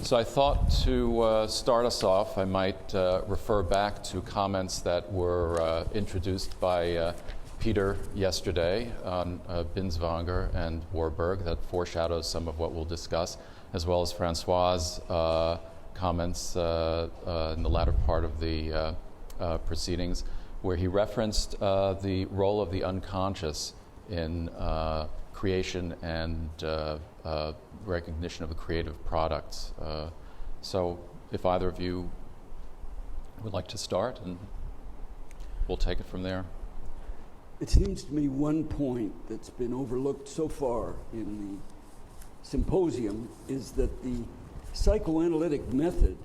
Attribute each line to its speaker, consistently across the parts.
Speaker 1: So I thought to start us off, I might refer back to comments that were introduced by Peter yesterday on Binswanger and Warburg that foreshadows some of what we'll discuss, as well as François' comments in the latter part of the proceedings, where he referenced the role of the unconscious in creation and recognition of the creative products. So if either of you would like to start, and we'll take it from there.
Speaker 2: It seems to me one point that's been overlooked so far in the Symposium is that the psychoanalytic method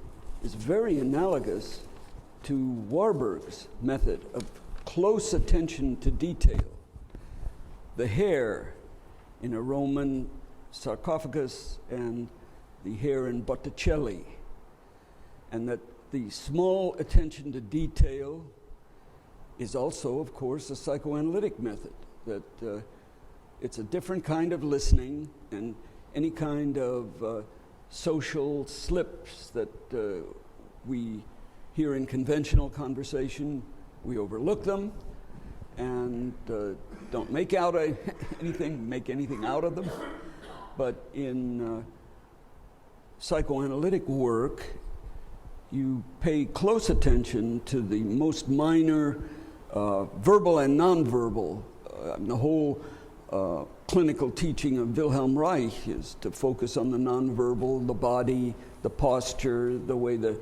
Speaker 2: is very analogous to Warburg's method of close attention to detail. The hair in a Roman sarcophagus and the hair in Botticelli, and that the small attention to detail is also, of course, a psychoanalytic method, that it's a different kind of listening, and any kind of social slips that we hear in conventional conversation, we overlook them and don't make anything out of them. But in psychoanalytic work, you pay close attention to the most minor verbal and nonverbal. The whole clinical teaching of Wilhelm Reich is to focus on the nonverbal, the body, the posture, the way the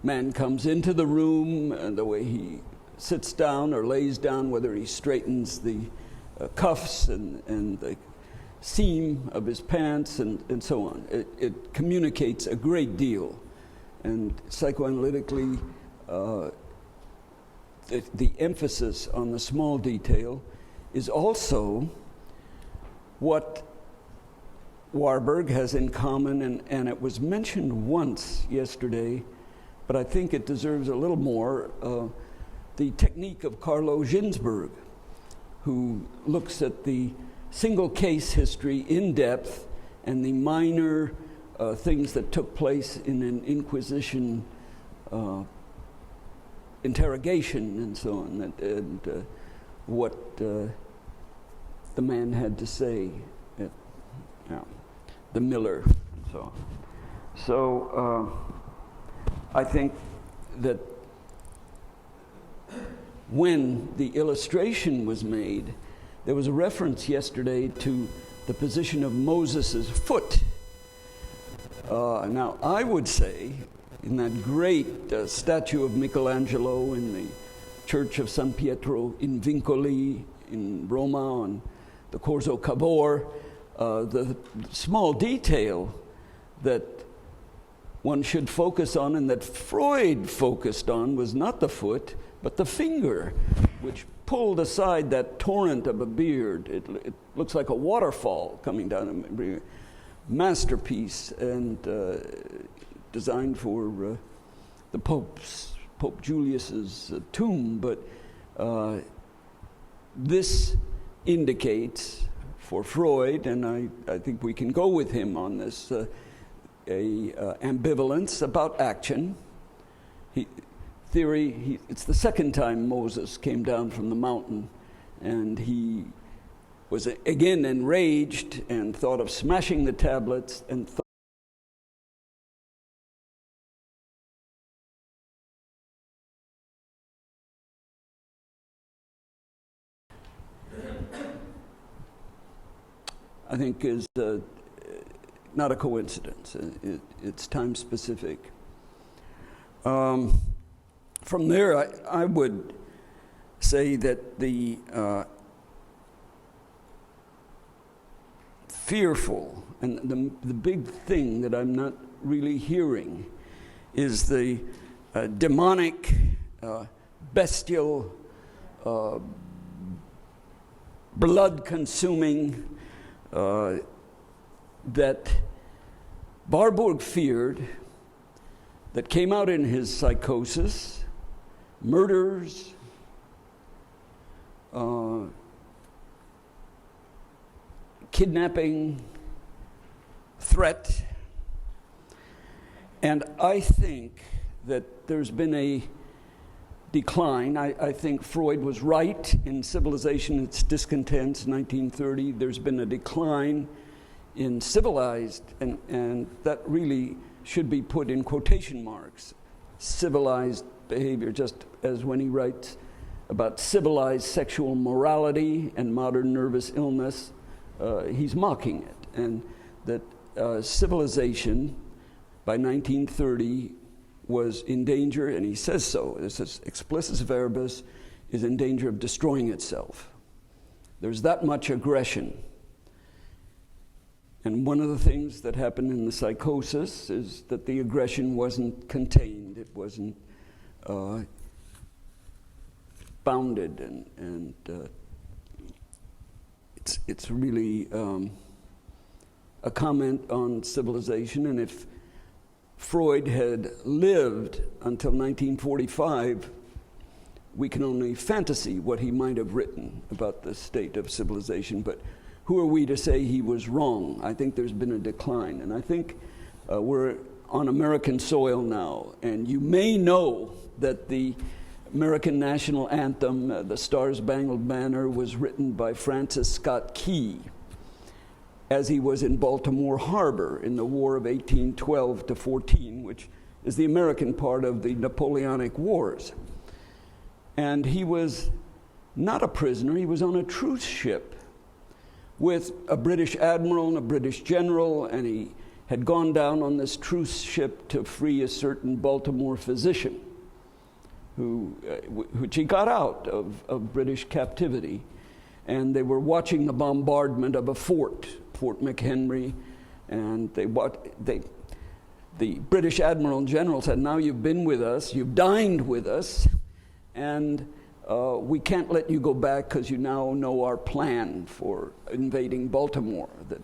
Speaker 2: man comes into the room, and the way he sits down or lays down, whether he straightens the cuffs and the seam of his pants and so on. It communicates a great deal. And psychoanalytically, the emphasis on the small detail is also what Warburg has in common, and it was mentioned once yesterday, but I think it deserves a little more, the technique of Carlo Ginzburg, who looks at the single case history in depth and the minor things that took place in an Inquisition interrogation and so on, and what the man had to say, the miller, and so on. So I think that when the illustration was made, there was a reference yesterday to the position of Moses' foot. Now, I would say, in that great statue of Michelangelo in the Church of San Pietro in Vincoli in Roma on the Corso Cavour, the small detail that one should focus on and that Freud focused on was not the foot, but the finger, which pulled aside that torrent of a beard. It looks like a waterfall coming down. A masterpiece, and designed for the Pope Julius's tomb. But this indicates for Freud, and I think we can go with him on this, a ambivalence about action. It's the second time Moses came down from the mountain, and he was again enraged and thought of smashing the tablets and I think is not a coincidence. It's time specific. From there, I would say that the fearful, and the big thing that I'm not really hearing is the demonic, bestial, blood-consuming that Warburg feared, that came out in his psychosis, murders, kidnapping, threat, And I think that there's been a decline. I think Freud was right in Civilization, Its Discontents, 1930. There's been a decline in civilized, and that really should be put in quotation marks, civilized behavior, just as when he writes about civilized sexual morality and modern nervous illness, he's mocking it. And that civilization by 1930 was in danger, and he says so, this is explicit verbis, is in danger of destroying itself. There's that much aggression. And one of the things that happened in the psychosis is that the aggression wasn't contained, it wasn't bounded, and it's really a comment on civilization. And if Freud had lived until 1945, we can only fantasy what he might have written about the state of civilization, but who are we to say he was wrong? I think there's been a decline, and I think we're on American soil now, and you may know that the American national anthem, the Star-Spangled Banner, was written by Francis Scott Key as he was in Baltimore Harbor in the War of 1812 to 14, which is the American part of the Napoleonic Wars. And he was not a prisoner, he was on a truce ship with a British admiral and a British general, and he had gone down on this truce ship to free a certain Baltimore physician which he got out of British captivity. And they were watching the bombardment of a Fort McHenry, and the British admiral and general said, now you've been with us, you've dined with us, and we can't let you go back because you now know our plan for invading Baltimore, that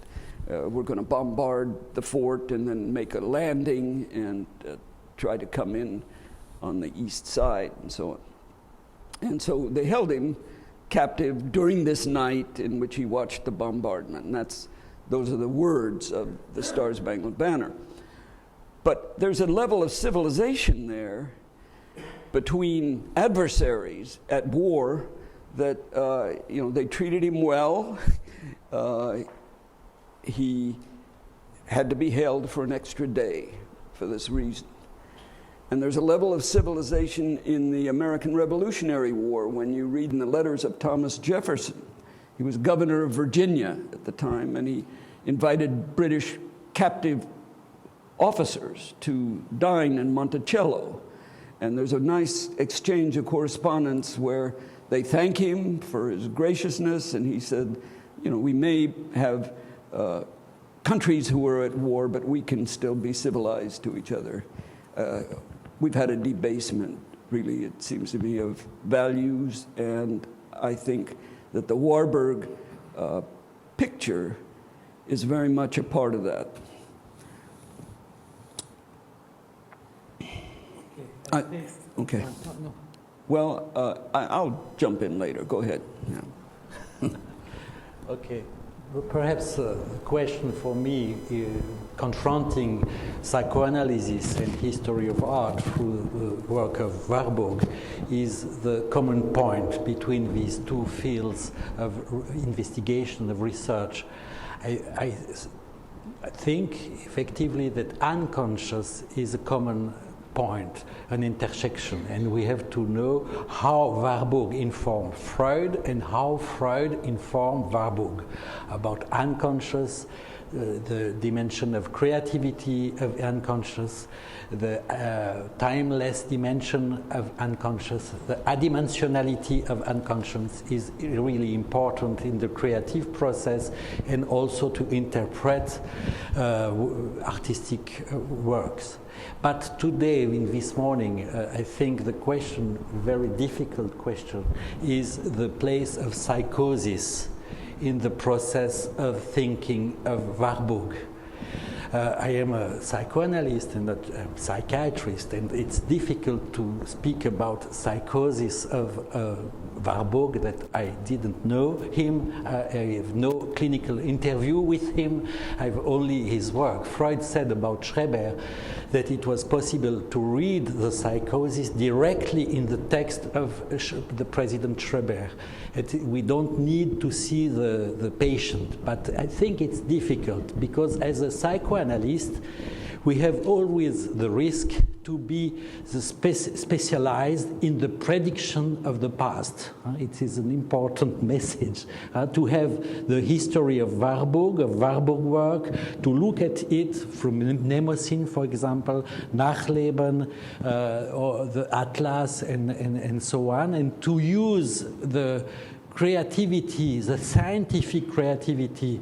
Speaker 2: we're going to bombard the fort and then make a landing and try to come in on the east side and so on. And so they held him captive during this night in which he watched the bombardment. And those are the words of the Star-Spangled Banner. But there's a level of civilization there between adversaries at war that, they treated him well. He had to be held for an extra day for this reason. And there's a level of civilization in the American Revolutionary War when you read in the letters of Thomas Jefferson. He was governor of Virginia at the time, and he invited British captive officers to dine in Monticello. And there's a nice exchange of correspondence where they thank him for his graciousness, and he said, we may have countries who are at war, but we can still be civilized to each other. We've had a debasement, really, it seems to me, of values, and I think that the Warburg picture is very much a part of that. Okay. Well, I'll jump in later. Go ahead. Yeah.
Speaker 3: Okay. Well, perhaps a question for me, confronting psychoanalysis and history of art through the work of Warburg, is the common point between these two fields of investigation, of research. I think effectively that unconscious is a common point, an intersection, and we have to know how Warburg informed Freud and how Freud informed Warburg about unconscious, the dimension of creativity of unconscious, the timeless dimension of unconscious, the adimensionality of unconscious is really important in the creative process and also to interpret artistic works. But today, in this morning, I think the question, very difficult question, is the place of psychosis in the process of thinking of Warburg. I am a psychoanalyst and a psychiatrist, and it's difficult to speak about psychosis of Warburg that I didn't know him. I have no clinical interview with him. I have only his work. Freud said about Schreber that it was possible to read the psychosis directly in the text of the President Schreber. We don't need to see the patient, but I think it's difficult because as a psychoanalyst, we have always the risk to be specialized in the prediction of the past. It is an important message to have the history of Warburg work, to look at it from Mnemosyne, for example, Nachleben, or the Atlas, and so on, and to use the creativity, the scientific creativity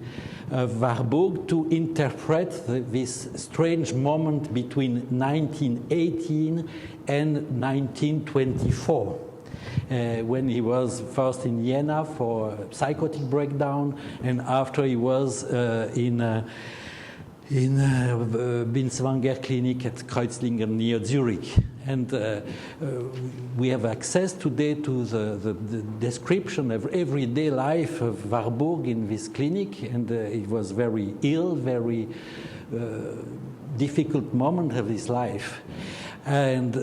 Speaker 3: of Warburg to interpret this strange moment between 1918 and 1924. When he was first in Vienna for psychotic breakdown, and after he was in Binswanger clinic at Kreuzlingen near Zurich. And we have access today to the description of everyday life of Warburg in this clinic, and it was very ill, very difficult moment of his life. And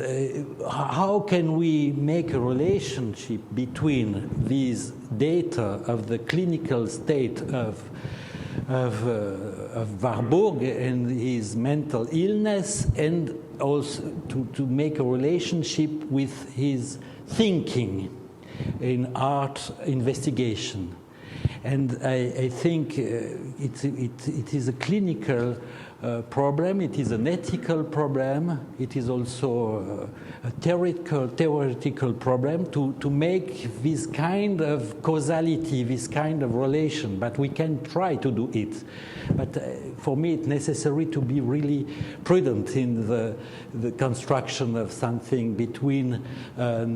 Speaker 3: how can we make a relationship between these data of the clinical state of Warburg and his mental illness, and also to make a relationship with his thinking in art investigation? And I think it is a clinical problem, it is an ethical problem, it is also a theoretical problem to make this kind of causality, this kind of relation, but we can try to do it. But for me it's necessary to be really prudent in the construction of something between a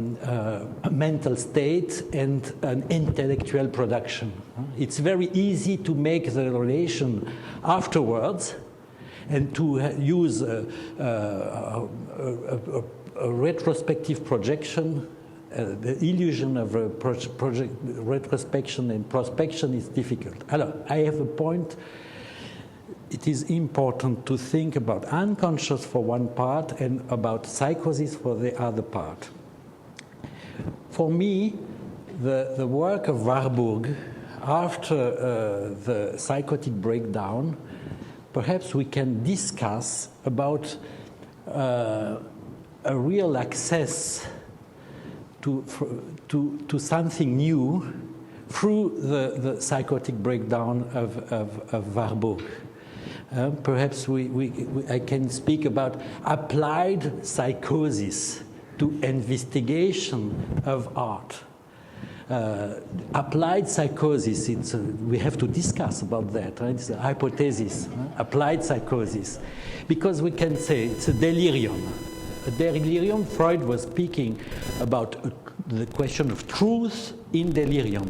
Speaker 3: mental state and an intellectual production. It's very easy to make the relation afterwards, and to use a retrospective projection. The illusion of retrospection and prospection is difficult. Alors, I have a point. It is important to think about unconscious for one part and about psychosis for the other part. For me, the work of Warburg after the psychotic breakdown, perhaps we can discuss about a real access to something new through the psychotic breakdown of Warburg. Perhaps I can speak about applied psychosis to investigation of art. Applied psychosis, we have to discuss about that, right? It's a hypothesis, applied psychosis. Because we can say it's a delirium. A delirium, Freud was speaking about the question of truth in delirium.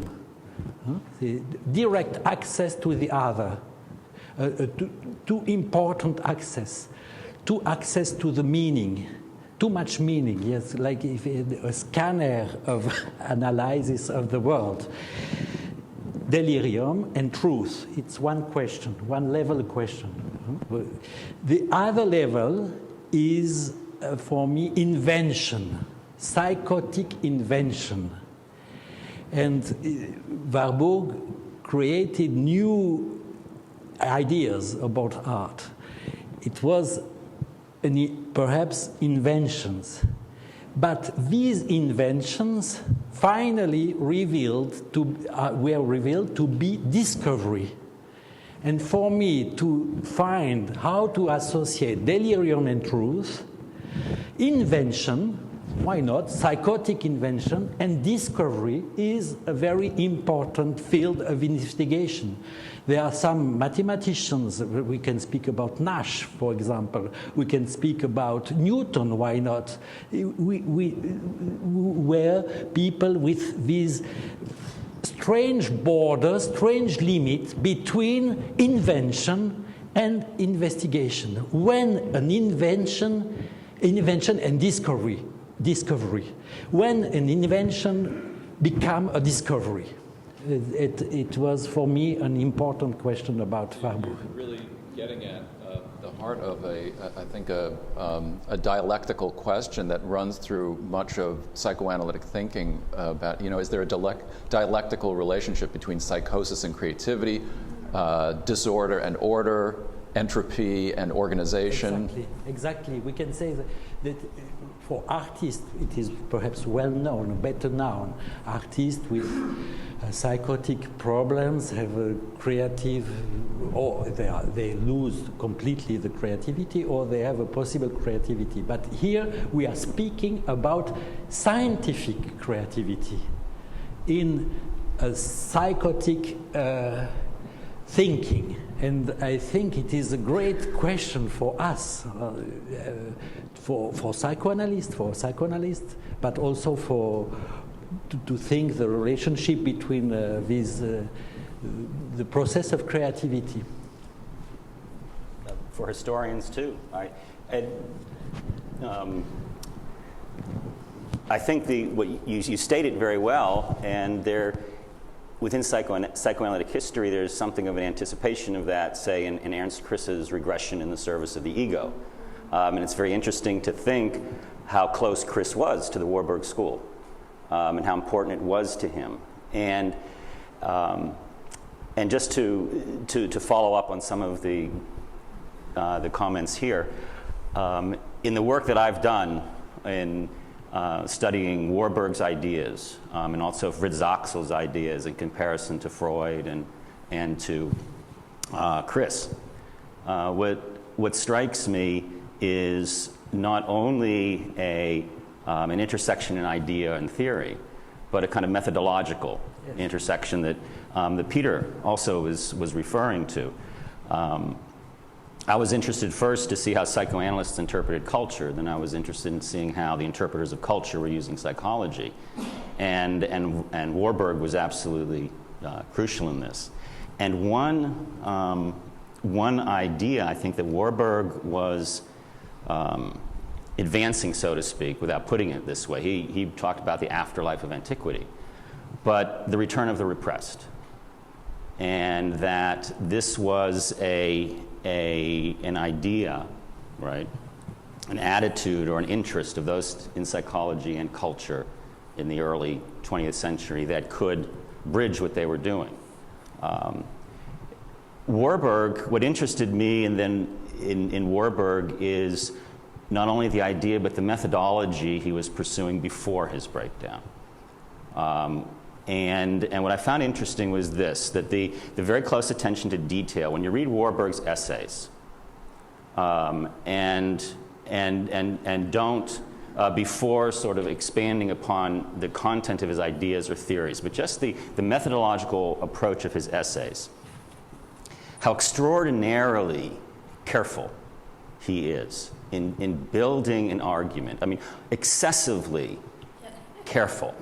Speaker 3: The direct access to the other, too important access, too access to the meaning. Too much meaning, yes, like if a scanner of analysis of the world. Delirium and truth, it's one question, one level question. The other level is, for me, invention, psychotic invention. And Warburg created new ideas about art. It was perhaps inventions, but these inventions finally were revealed to be discovery. And for me to find how to associate delirium and truth, invention, why not, psychotic invention and discovery is a very important field of investigation. There are some mathematicians, we can speak about Nash, for example. We can speak about Newton, why not? We were people with these strange borders, strange limits between invention and investigation. When an invention and discovery. When an invention became a discovery. It was, for me, an important question about Warburg.
Speaker 1: Really getting at the heart of I think a dialectical question that runs through much of psychoanalytic thinking about, is there a dialectical relationship between psychosis and creativity, disorder and order, entropy and organization?
Speaker 3: Exactly. We can say that for artists, it is perhaps well known, better known. Artists with psychotic problems have a creative, or they lose completely the creativity, or they have a possible creativity. But here we are speaking about scientific creativity in a psychotic thinking. And I think it is a great question for us, for psychoanalysts, but also to think the relationship between the process of creativity.
Speaker 4: For historians too. I think what you stated very well, and within psychoanalytic history, there's something of an anticipation of that, say, in Ernst Kriss's Regression in the Service of the Ego. And it's very interesting to think how close Kriss was to the Warburg School, and how important it was to him. And just to follow up on some of the comments here, in the work that I've done in studying Warburg's ideas, and also Fritz Zoxel's ideas in comparison to Freud and to Kriss. What strikes me is not only an intersection in idea and theory, but a kind of methodological intersection that Peter also was referring to. I was interested first to see how psychoanalysts interpreted culture. Then I was interested in seeing how the interpreters of culture were using psychology. And Warburg was absolutely crucial in this. And one idea I think that Warburg was advancing, so to speak, without putting it this way. He talked about the afterlife of antiquity, but the return of the repressed. And that this was an idea, right? An attitude or an interest of those in psychology and culture in the early 20th century that could bridge what they were doing. Warburg, what interested me and then in Warburg is not only the idea but the methodology he was pursuing before his breakdown. And what I found interesting was this, that the very close attention to detail. When you read Warburg's essays, and don't, before sort of expanding upon the content of his ideas or theories, but just the methodological approach of his essays, how extraordinarily careful he is in building an argument. I mean, excessively careful.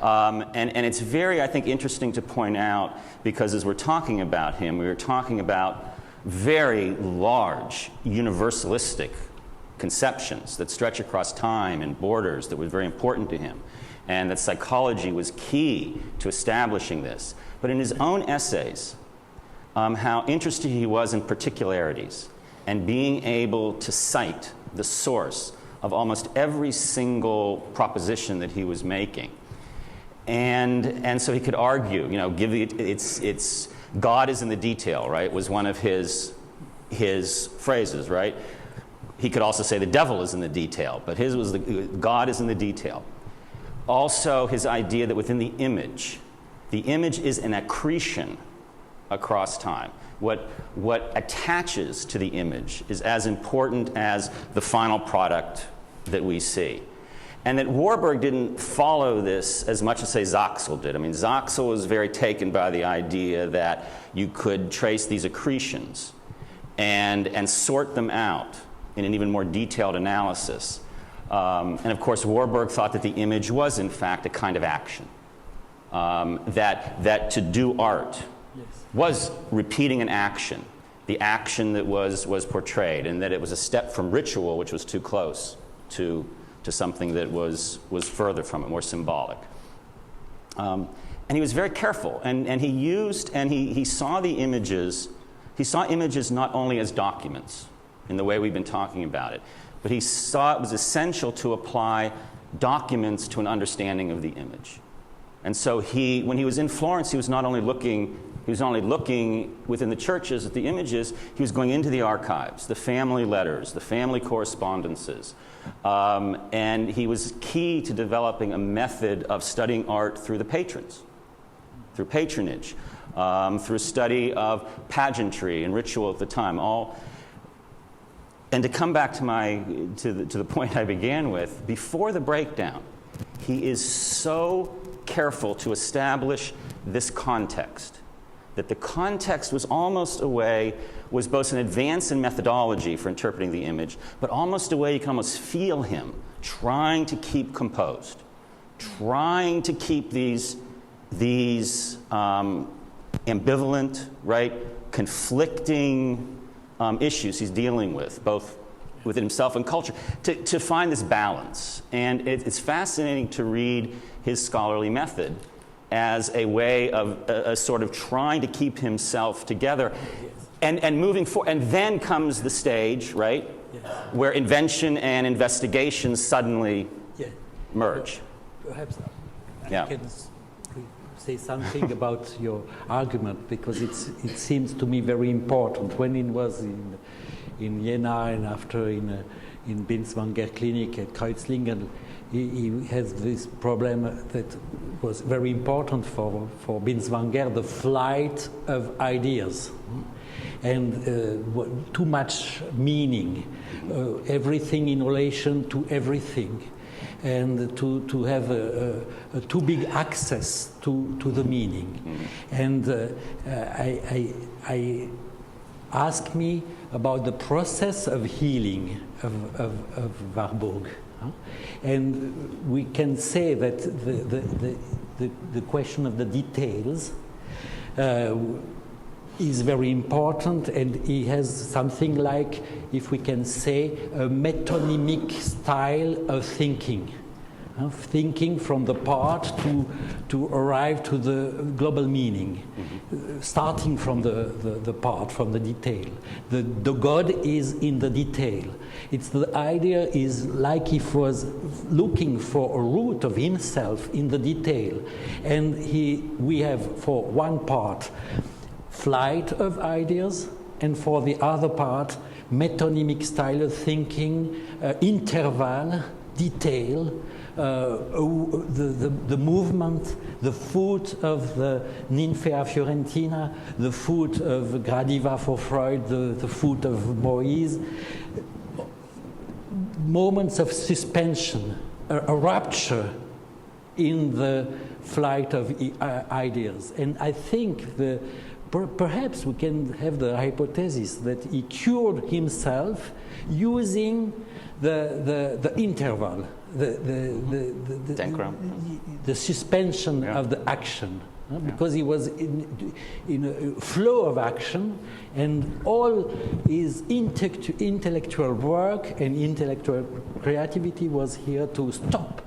Speaker 4: And it's very, I think, interesting to point out, because as we're talking about him, we were talking about very large universalistic conceptions that stretch across time and borders that were very important to him, and that psychology was key to establishing this. But in his own essays, how interested he was in particularities and being able to cite the source of almost every single proposition that he was making. And so he could argue, it's God is in the detail, right? Was one of his phrases, right? He could also say the devil is in the detail, but his was God is in the detail. Also, his idea that within the image is an accretion across time. What attaches to the image is as important as the final product that we see. And that Warburg didn't follow this as much as, say, Zoxel did. I mean, Zoxel was very taken by the idea that you could trace these accretions and sort them out in an even more detailed analysis. And of course, Warburg thought that the image was, in fact, a kind of action. That to do art was repeating an action, the action that was portrayed, and that it was a step from ritual, which was too close to something that was further from it, more symbolic. And he was very careful, and he saw the images, he saw images not only as documents, in the way we've been talking about it. But he saw it was essential to apply documents to an understanding of the image. And so when he was in Florence, he was not only looking within the churches at the images, he was going into the archives, the family letters, the family correspondences. And he was key to developing a method of studying art through the patrons, through patronage, through study of pageantry and ritual at the time. And to come back to the point I began with, before the breakdown, he is so careful to establish this context, that the context was both an advance in methodology for interpreting the image, but almost a way you can almost feel him trying to keep composed, trying to keep these ambivalent, right, conflicting issues he's dealing with, both within himself and culture, to find this balance. And it's fascinating to read his scholarly method as a way of a sort of trying to keep himself together. And moving forward. And then comes the stage, right, where invention and investigation suddenly merge.
Speaker 3: Perhaps
Speaker 4: Yeah.
Speaker 3: I can say something about your argument, because it seems to me very important. When it was in Jena and after in Binswanger Clinic at Kreuzlingen, he has this problem that was very important for Binswanger, the flight of ideas. And too much meaning, everything in relation to everything, and to have a too big access to the meaning. And I ask me about the process of healing of Warburg. And we can say that the question of the details is very important, and he has something like, if we can say, a metonymic style of thinking from the part to arrive to the global meaning, starting from the part, from the detail. The God is in the detail. The idea is like he was looking for a root of himself in the detail. And we have, for one part, flight of ideas, and for the other part, metonymic style of thinking, interval, detail, the movement, the foot of the Ninfea Fiorentina, the foot of Gradiva for Freud, the foot of Moïse, moments of suspension, a rupture in the flight of ideas. And I think perhaps we can have the hypothesis that he cured himself using the interval, the suspension of the action, because he was in a flow of action, and all his intellectual work and intellectual creativity was here to stop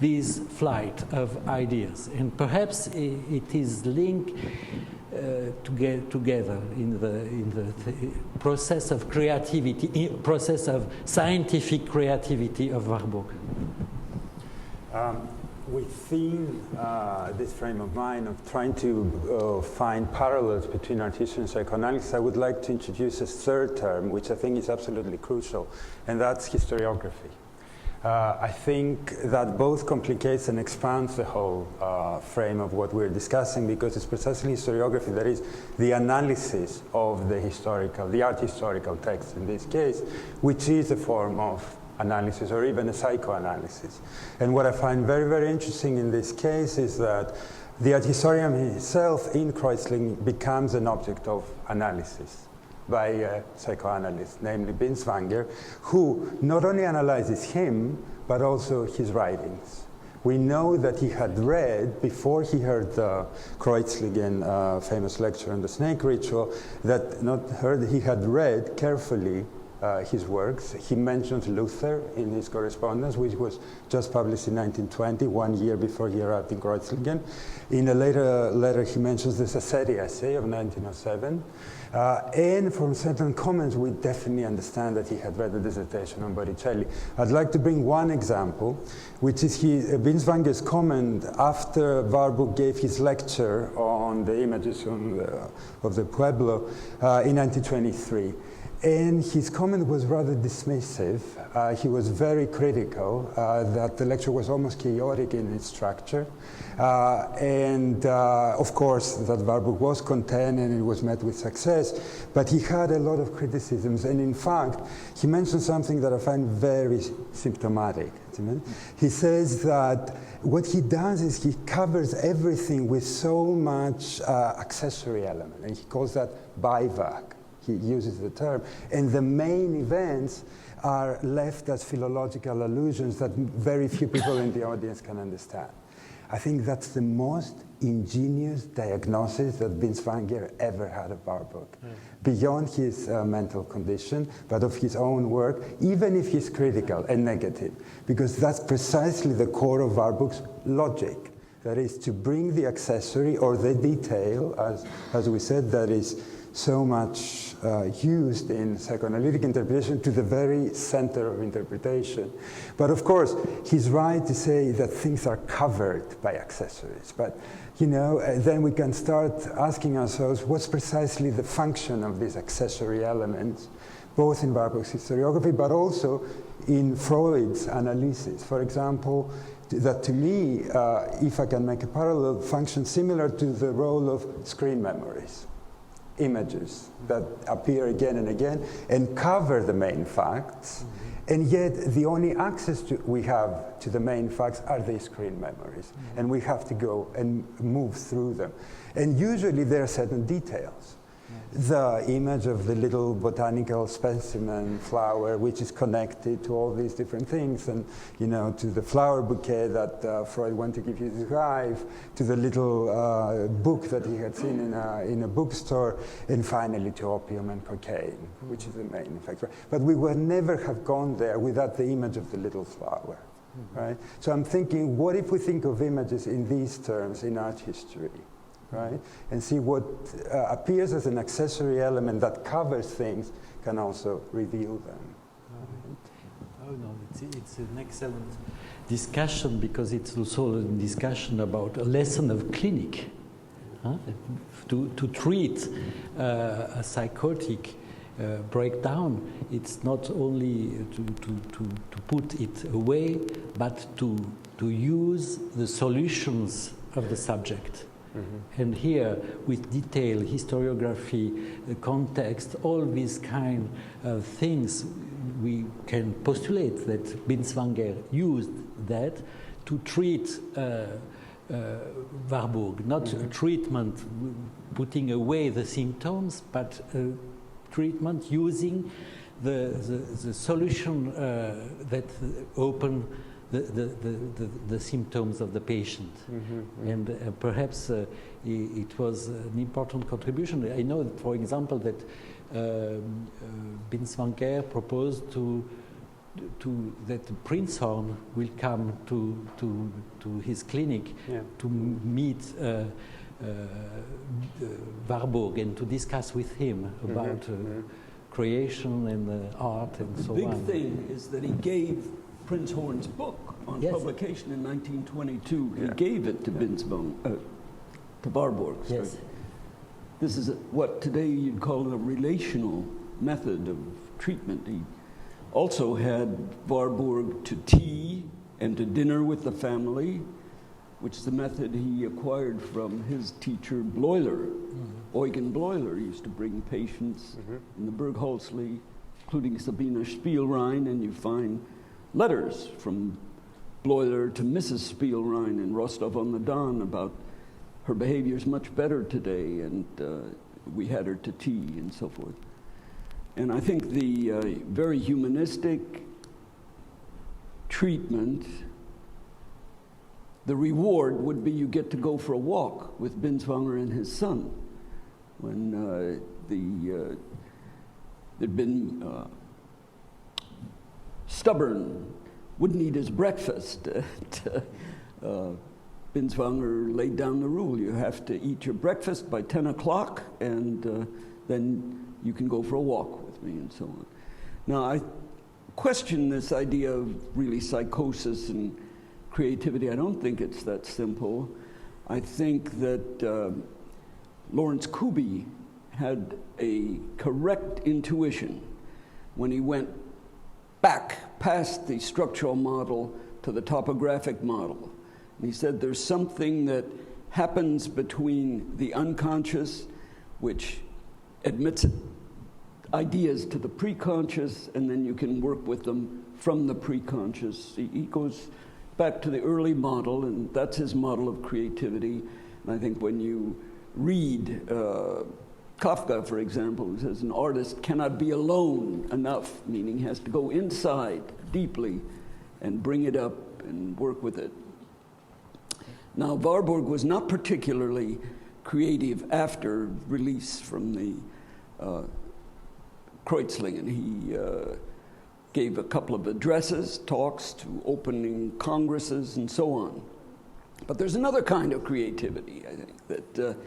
Speaker 3: this flight of ideas. And perhaps it is linked to get together in the process of creativity, process of scientific creativity of Warburg.
Speaker 5: Within this frame of mind of trying to find parallels between artisan and psychoanalysis, I would like to introduce a third term, which I think is absolutely crucial, and that's historiography. I think that both complicates and expands the whole frame of what we're discussing, because it's precisely historiography that is the analysis of the art historical text in this case, which is a form of analysis or even a psychoanalysis. And what I find very, very interesting in this case is that the art historian himself in Kreuzlingen becomes an object of analysis by a psychoanalyst, namely Binswanger, who not only analyzes him, but also his writings. We know that he had read, before he heard the Kreuzlingen famous lecture on the snake ritual, he had read carefully his works. He mentions Luther in his correspondence, which was just published in 1920, 1 year before he arrived in Kreuzlingen. In a later letter, he mentions the Sassetti essay of 1907. And from certain comments, we definitely understand that he had read the dissertation on Botticelli. I'd like to bring one example, which is Binswanger's comment after Warburg gave his lecture on the images of the Pueblo in 1923. And his comment was rather dismissive. He was very critical that the lecture was almost chaotic in its structure. Of course, that Warburg was content and it was met with success, but he had a lot of criticisms. And in fact, he mentioned something that I find very symptomatic. He says that what he does is he covers everything with so much accessory element, and he calls that Beiwerk. He uses the term, and the main events are left as philological allusions that very few people in the audience can understand. I think that's the most ingenious diagnosis that Binswanger ever had of Warburg, beyond his mental condition, but of his own work, even if he's critical and negative, because that's precisely the core of Warburg's logic. That is to bring the accessory or the detail, as we said, that is so much used in psychoanalytic interpretation to the very center of interpretation. But of course, he's right to say that things are covered by accessories. But, then we can start asking ourselves, what's precisely the function of these accessory elements, both in Warburg's historiography, but also in Freud's analysis. For example, that to me, if I can make a parallel, functions similar to the role of screen memories. Images that appear again and again and cover the main facts, and yet the only access we have to the main facts are the screen memories, and we have to go and move through them. And usually there are certain details. The image of the little botanical specimen flower, which is connected to all these different things, and to the flower bouquet that Freud went to give his wife, to the little book that he had seen in a bookstore, and finally to opium and cocaine, which is the main effect. But we would never have gone there without the image of the little flower, right? So I'm thinking, what if we think of images in these terms in art history? Right? And see what appears as an accessory element that covers things can also reveal them.
Speaker 3: Oh no, it's an excellent discussion, because it's also a discussion about a lesson of clinic. To treat a psychotic breakdown, it's not only to put it away, but to use the solutions of the subject. And here, with detail, historiography, context, all these kind of things, we can postulate that Binswanger used that to treat Warburg, not a treatment putting away the symptoms, but a treatment using the solution that open the symptoms of the patient. And perhaps it was an important contribution. I know, for example, that Binswanger proposed that Prinzhorn will come to his clinic to meet Warburg and to discuss with him about creation and art and so on.
Speaker 2: The big thing is that he gave Prinzhorn's book on publication in 1922. He gave it to to Warburg.
Speaker 3: Yes.
Speaker 2: This is what today you'd call a relational method of treatment. He also had Warburg to tea and to dinner with the family, which is the method he acquired from his teacher Bleuler. Eugen Bleuler used to bring patients in the Burgholzli, including Sabina Spielrein, and you find letters from Bleuler to Mrs. Spielrein in Rostov-on-the-Don about her behavior is much better today, and we had her to tea and so forth. And I think the very humanistic treatment, the reward would be you get to go for a walk with Binswanger and his son. When there'd been stubborn, wouldn't eat his breakfast. Binswanger laid down the rule: you have to eat your breakfast by 10 o'clock, and then you can go for a walk with me, and so on. Now, I question this idea of really psychosis and creativity. I don't think it's that simple. I think that Lawrence Kubi had a correct intuition when he went back past the structural model to the topographic model. And he said there's something that happens between the unconscious, which admits ideas to the preconscious, and then you can work with them from the preconscious. He goes back to the early model, and that's his model of creativity. And I think when you read Kafka, for example, who says an artist cannot be alone enough, meaning he has to go inside deeply and bring it up and work with it. Now, Warburg was not particularly creative after release from the Kreuzlingen. He gave a couple of addresses, talks to opening congresses, and so on. But there's another kind of creativity, I think, that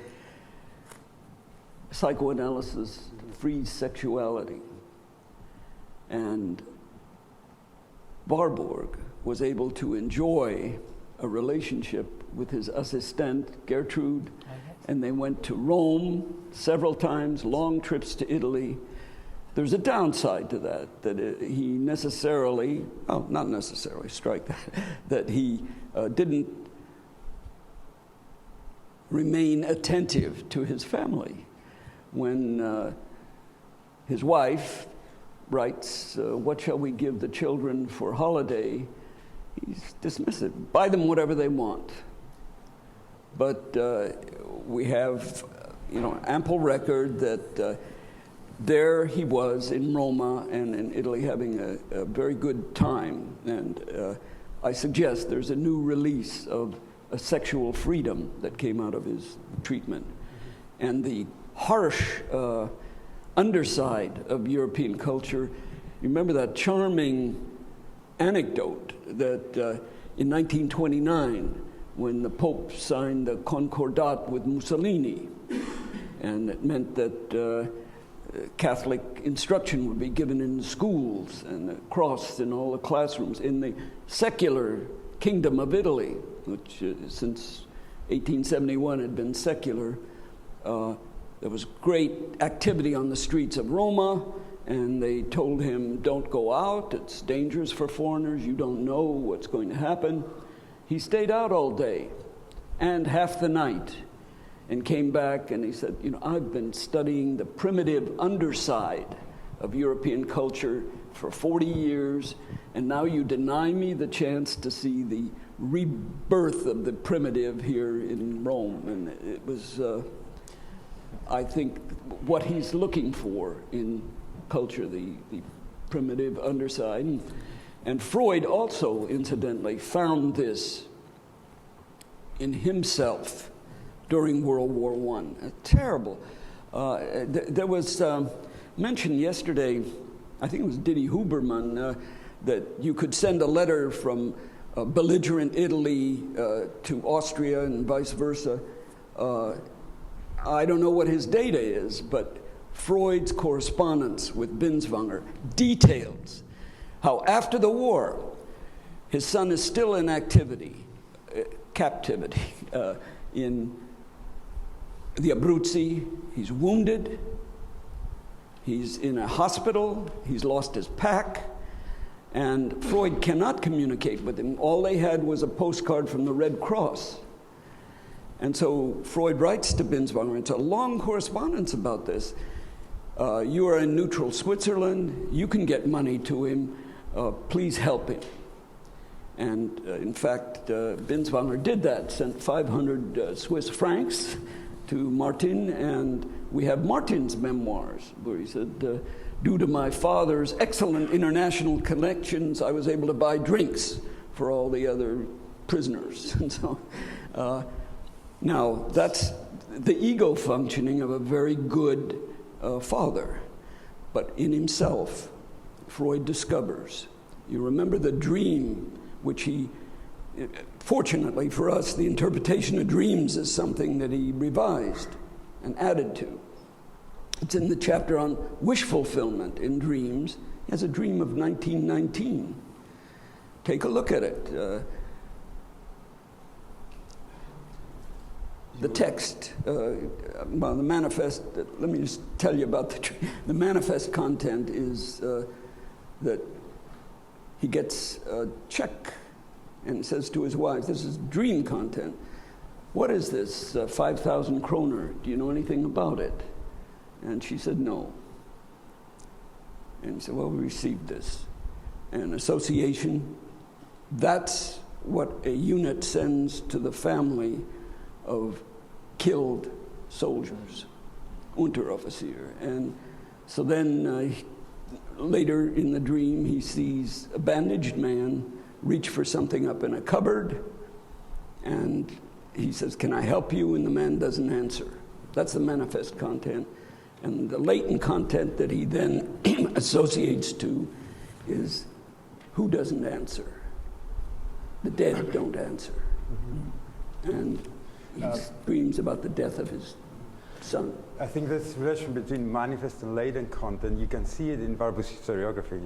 Speaker 2: psychoanalysis frees sexuality. And Warburg was able to enjoy a relationship with his assistant, Gertrude, and they went to Rome several times, long trips to Italy. There's a downside to that he necessarily, oh, not necessarily, strike that, that he didn't remain attentive to his family. When his wife writes, what shall we give the children for holiday? He's dismissive. Buy them whatever they want. But we have, ample record that there he was in Roma and in Italy having a very good time. And I suggest there's a new release of a sexual freedom that came out of his treatment. And the harsh underside of European culture, you remember that charming anecdote that in 1929, when the Pope signed the Concordat with Mussolini, and it meant that Catholic instruction would be given in the schools and the cross in all the classrooms in the secular kingdom of Italy, which since 1871 had been secular. There was great activity on the streets of Roma, and they told him, don't go out, it's dangerous for foreigners, you don't know what's going to happen. He stayed out all day and half the night and came back and he said, I've been studying the primitive underside of European culture for 40 years, and now you deny me the chance to see the rebirth of the primitive here in Rome. And it was, I think, what he's looking for in culture, the primitive underside. And Freud also, incidentally, found this in himself during World War I. Terrible. There was mentioned yesterday, I think it was Didi Huberman, that you could send a letter from belligerent Italy to Austria and vice versa. I don't know what his data is, but Freud's correspondence with Binswanger details how after the war, his son is still in captivity in the Abruzzi. He's wounded. He's in a hospital. He's lost his pack. And Freud cannot communicate with him. All they had was a postcard from the Red Cross. And so Freud writes to Binswanger. It's a long correspondence about this. You are in neutral Switzerland. You can get money to him. Please help him. And in fact, Binswanger did that, sent 500 Swiss francs to Martin, and we have Martin's memoirs, where he said, due to my father's excellent international connections, I was able to buy drinks for all the other prisoners. And so, now, that's the ego functioning of a very good father. But in himself, Freud discovers You remember the dream, which he, fortunately for us, the interpretation of dreams is something that he revised and added to. It's in the chapter on wish fulfillment in dreams. He has a dream of 1919. Take a look at it. The text, well, the manifest, let me just tell you about the manifest content is that he gets a check and says to his wife, this is dream content, what is this, 5,000 kroner? Do you know anything about it? And she said, no. And he said, well, we received this. And association, that's what a unit sends to the family of killed soldiers, Unteroffizier. And so then later in the dream, he sees a bandaged man reach for something up in a cupboard, and he says, can I help you? And the man doesn't answer. That's the manifest content. And the latent content that he then associates to is who doesn't answer? The dead don't answer. And he dreams about the death of his son.
Speaker 5: I think this relation between manifest and latent content, you can see it in Warburg's historiography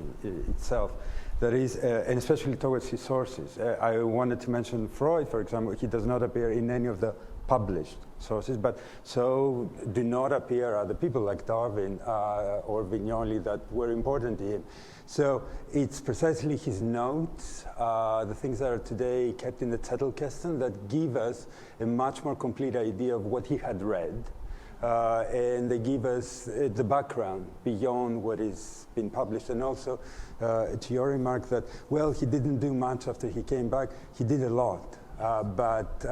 Speaker 5: itself. That is, and especially towards his sources. I wanted to mention Freud, for example. He does not appear in any of the published sources, but so do not appear other people like Darwin or Vignoli that were important to him. So it's precisely his notes, the things that are today kept in the Zettelkästen, that give us a much more complete idea of what he had read. And they give us the background beyond what is been published. And also, to your remark that, well, he didn't do much after he came back, he did a lot. But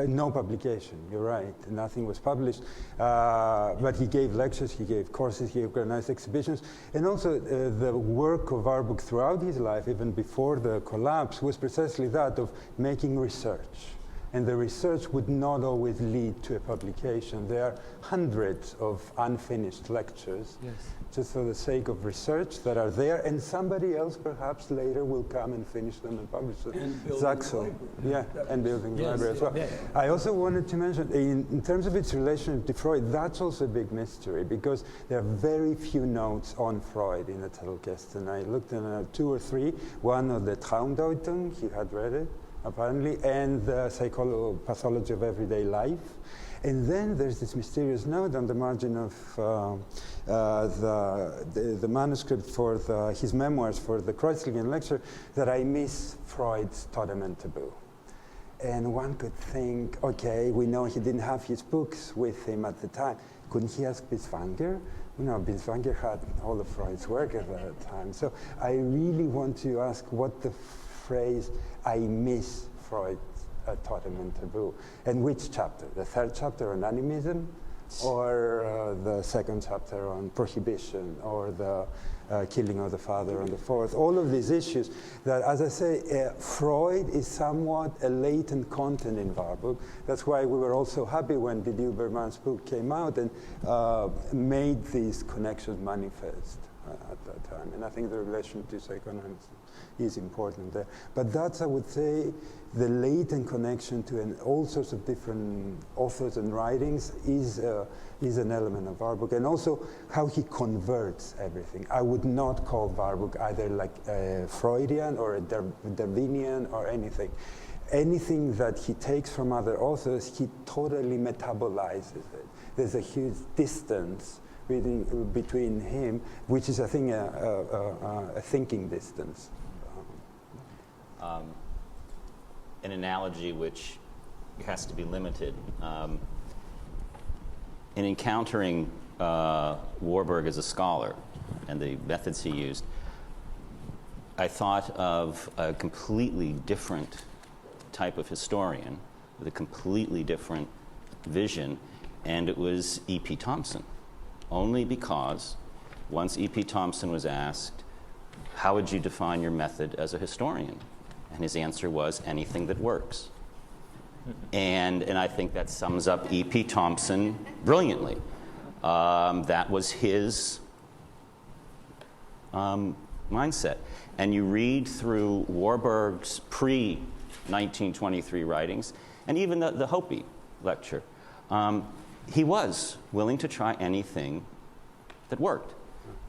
Speaker 5: no publication, you're right, nothing was published. But he gave lectures, he gave courses, he organized exhibitions. And also the work of Warburg throughout his life, even before the collapse, was precisely that of making research. And the research would not always lead to a publication. There are hundreds of unfinished lectures, just for the sake of research, that are there, and somebody else perhaps later will come and finish them and publish them.
Speaker 2: And building
Speaker 5: Zaxel, and building the library as well.
Speaker 3: Yeah.
Speaker 5: I also wanted to mention, in terms of its relation to Freud, that's also a big mystery, because there are very few notes on Freud in the Zettelkästen. I looked at 2 or 3, one of the Traumdeutung, he had read it, apparently, and the pathology of everyday life. And then there's this mysterious note on the margin of the manuscript for his memoirs for the Kreuzlingen lecture, that I miss Freud's Totem and Taboo. And one could think, okay, we know he didn't have his books with him at the time. Couldn't he ask Binswanger? You know, Binswanger had all of Freud's work at that time. So I really want to ask what the phrase, I miss Freud's Totem and Taboo, and which chapter? The 3rd chapter on animism, or the 2nd chapter on prohibition, or the killing of the father on the 4th? All of these issues that, as I say, Freud is somewhat a latent content in Warburg. That's why we were also happy when Didier Berman's book came out and made these connections manifest at that time. And I think the relation to psychoanalysis is important there. But that's, I would say, the latent connection to all sorts of different authors and writings is an element of Warburg. And also how he converts everything. I would not call Warburg either like a Freudian or a Darwinian or anything. Anything that he takes from other authors, he totally metabolizes it. There's a huge distance between him, which is, I think, a thinking distance.
Speaker 4: An analogy which has to be limited. In encountering Warburg as a scholar and the methods he used, I thought of a completely different type of historian with a completely different vision, and it was E.P. Thompson. Only because once E.P. Thompson was asked, how would you define your method as a historian? And his answer was, anything that works. And I think that sums up E.P. Thompson brilliantly. That was his mindset. And you read through Warburg's pre-1923 writings, and even the Hopi lecture, he was willing to try anything that worked.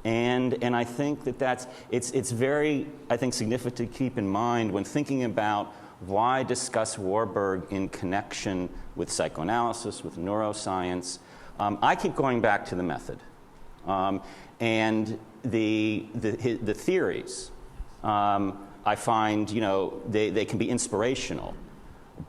Speaker 4: And I think it's very, I think, significant to keep in mind when thinking about why discuss Warburg in connection with psychoanalysis, with neuroscience. I keep going back to the method. And the theories, I find, they can be inspirational.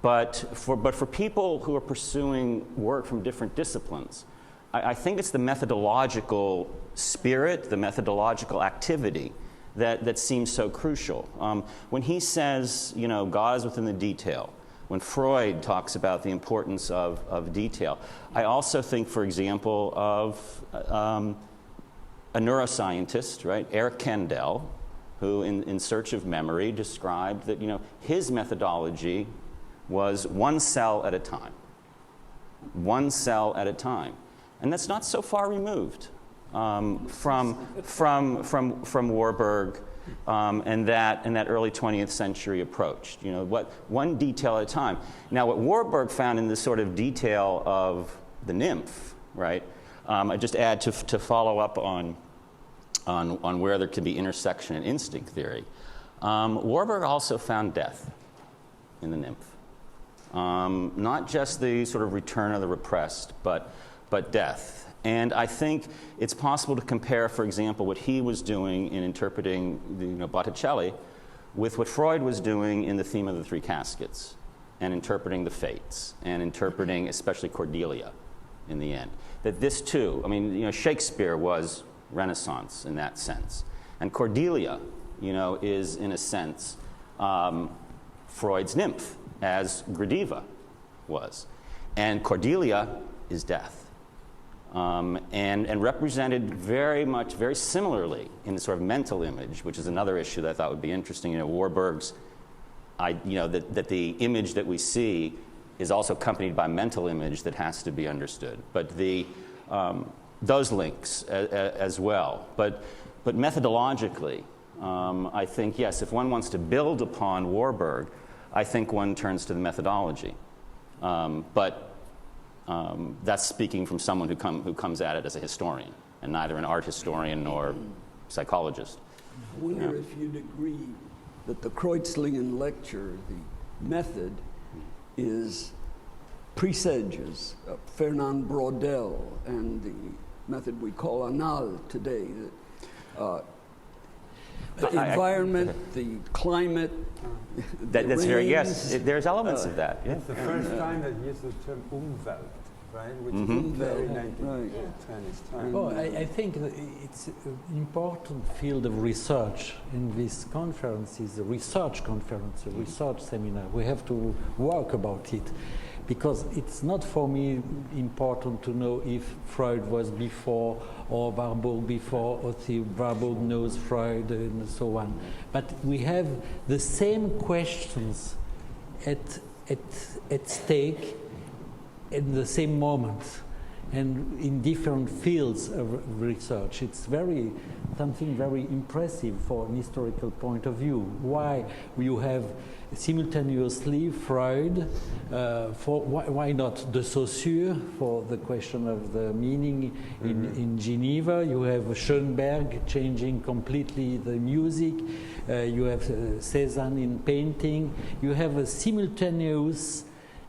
Speaker 4: But for people who are pursuing work from different disciplines, I think it's the methodological spirit, the methodological activity that seems so crucial. When he says, God is within the detail, when Freud talks about the importance of detail, I also think, for example, of a neuroscientist, right, Eric Kandel, who in Search of Memory described that, his methodology was one cell at a time. One cell at a time. And that's not so far removed from Warburg and that early 20th century approach. One detail at a time. Now, what Warburg found in this sort of detail of the nymph, right? I just add to follow up on where there can be intersection in instinct theory. Warburg also found death in the nymph. Not just the sort of return of the repressed, but death. And I think it's possible to compare, for example, what he was doing in interpreting Botticelli with what Freud was doing in the theme of the three caskets, and interpreting the fates, and interpreting especially Cordelia in the end. That this too, Shakespeare was Renaissance in that sense. And Cordelia, is in a sense Freud's nymph, as Gradiva was. And Cordelia is death. And represented very similarly in the sort of mental image, which is another issue that I thought would be interesting. Warburg's, that the image that we see is also accompanied by mental image that has to be understood. But those links as well. But methodologically, I think, yes, if one wants to build upon Warburg, I think one turns to the methodology. But that's speaking from someone who comes at it as a historian, and neither an art historian nor psychologist.
Speaker 2: I wonder if you'd agree that the Kreuzlingen lecture, the method, presages Fernand Braudel and the method we call Anal today. The environment, the climate.
Speaker 4: That's very, yes, there's elements of that. Yeah.
Speaker 5: It's the first time that you use the term Umwelt, right? Which is very 1920s time.
Speaker 3: Well, I think that it's an important field of research in this conference is a research conference, a research seminar. We have to work about it. Because it's not for me important to know if Freud was before or Warburg before, or if Warburg knows Freud and so on. But we have the same questions at stake in the same moment and in different fields of research. It's something very impressive for an historical point of view. Why you have simultaneously Freud, why not de Saussure for the question of the meaning in Geneva. You have Schoenberg changing completely the music. You have Cézanne in painting. You have a simultaneous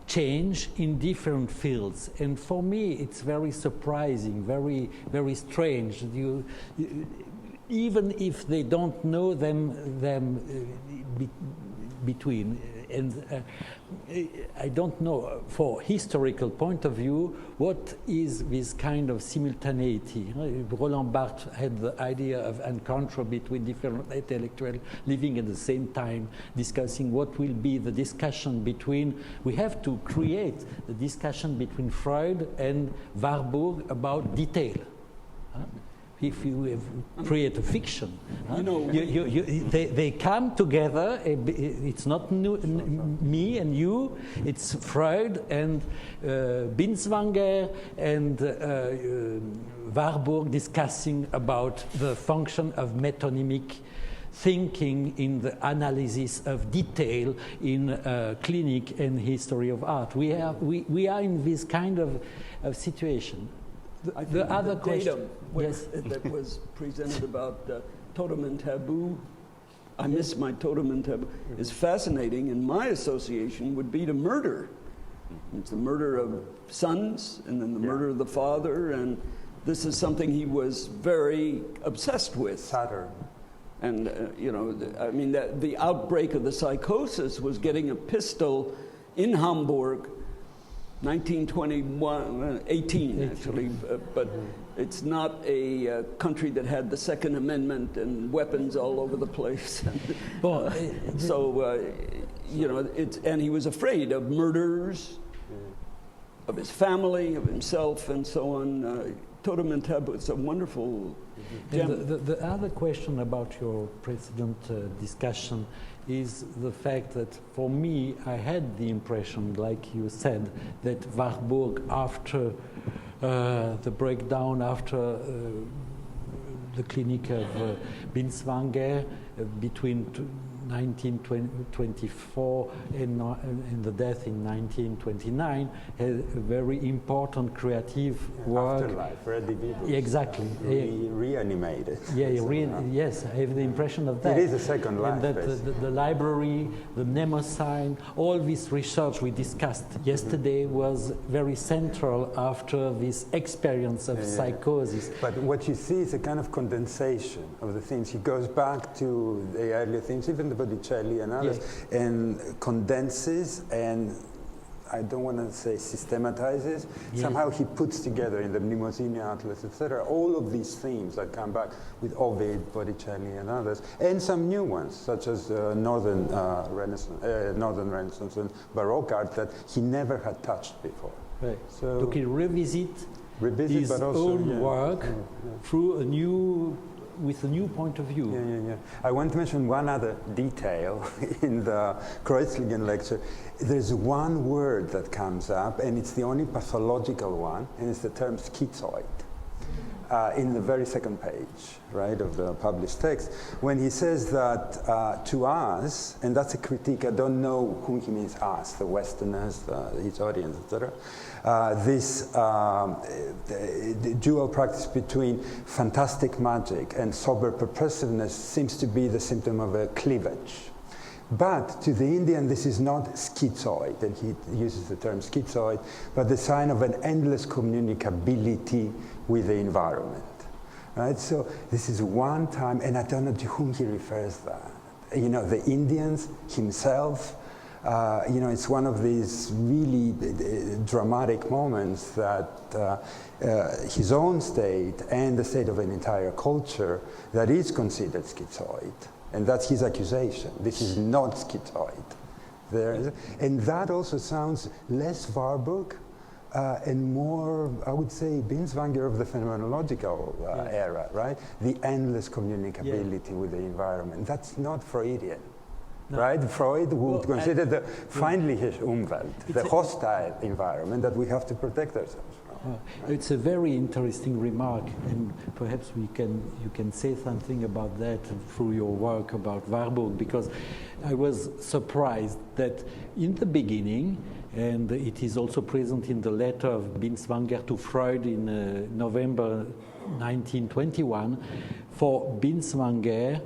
Speaker 3: change in different fields, and for me it's very surprising, very strange. Even if they don't know them between, and I don't know, for historical point of view, what is this kind of simultaneity? Roland Barthes had the idea of encounter between different intellectuals living at the same time, discussing what will be the discussion between, we have to create the discussion between Freud and Warburg about detail. If you create a fiction, they come together. It's not me and you. It's Freud and Binswanger and Warburg discussing about the function of metonymic thinking in the analysis of detail in clinic and history of art. We are in this kind of situation. The other question, yes,
Speaker 2: that was presented about totem and taboo. I miss my totem and taboo. Is fascinating, and my association would be to murder. It's the murder of sons, and then the murder of the father, and this is something he was very obsessed with.
Speaker 5: Saturn.
Speaker 2: And I mean, the outbreak of the psychosis was getting a pistol in Hamburg, 1921, 18 actually, but it's not a country that had the Second Amendment and weapons all over the place. And he was afraid of murders, of his family, of himself, and so on. Totem and taboo, it's a wonderful gem.
Speaker 3: The other question about your precedent discussion is the fact that for me, I had the impression, like you said, that Warburg, after the breakdown, after the clinic of Binswanger, between 1924 and the death in 1929, had a very important creative work.
Speaker 5: Afterlife, redivivus.
Speaker 3: Exactly.
Speaker 5: Reanimated.
Speaker 3: Yes, I have the impression of that.
Speaker 5: It is a second life.
Speaker 3: And that the library, the mnemosine, all this research we discussed yesterday was very central after this experience of psychosis.
Speaker 5: But what you see is a kind of condensation of the themes. He goes back to the earlier themes, even the Botticelli and others, and condenses, and I don't want to say systematizes. Somehow he puts together in the Mnemosyne Atlas, etc., all of these themes that come back with Ovid, Botticelli, and others, and some new ones, such as Northern Renaissance and Baroque art that he never had touched before.
Speaker 3: Right.
Speaker 5: So
Speaker 3: he revisit his
Speaker 5: but also,
Speaker 3: own work through with a new point of view.
Speaker 5: I want to mention one other detail in the Kreuzlingen lecture. There's one word that comes up, and it's the only pathological one, and it's the term schizoid. In the very second page, right, of the published text, when he says that to us, and that's a critique, I don't know whom he means us, the Westerners, his audience, etc., the dual practice between fantastic magic and sober purposiveness seems to be the symptom of a cleavage. But to the Indian, this is not schizoid, and he uses the term schizoid, but the sign of an endless communicability with the environment. Right? So this is one time, and I don't know to whom he refers that. The Indians, himself, it's one of these really dramatic moments that his own state and the state of an entire culture that is considered schizoid. And that's his accusation. This is not schizoid. And that also sounds less Warburg and more, I would say, Binswanger of the phenomenological era, right? The endless communicability with the environment. That's not Freudian. No. Right? Freud would consider the feindliche Umwelt, the hostile environment that we have to protect ourselves from.
Speaker 3: It's a very interesting remark, and perhaps you can say something about that through your work about Warburg, because I was surprised that in the beginning, and it is also present in the letter of Binswanger to Freud in November 1921, for Binswanger,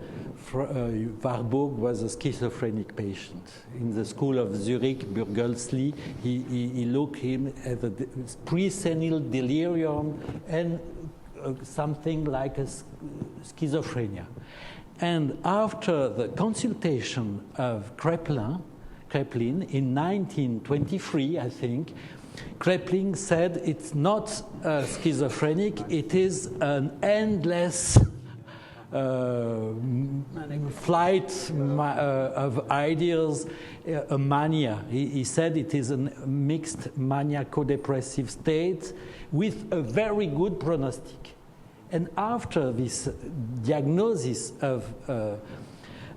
Speaker 3: Warburg was a schizophrenic patient. In the school of Zurich, Burgelsli, he looked him at a pre-senile delirium and something like a schizophrenia. And after the consultation of Kraepelin in 1923, I think, Kraepelin said it's not schizophrenic, it is an endless flight of ideas, a mania. He said it is a mixed maniaco-depressive state with a very good prognostic. And after this diagnosis of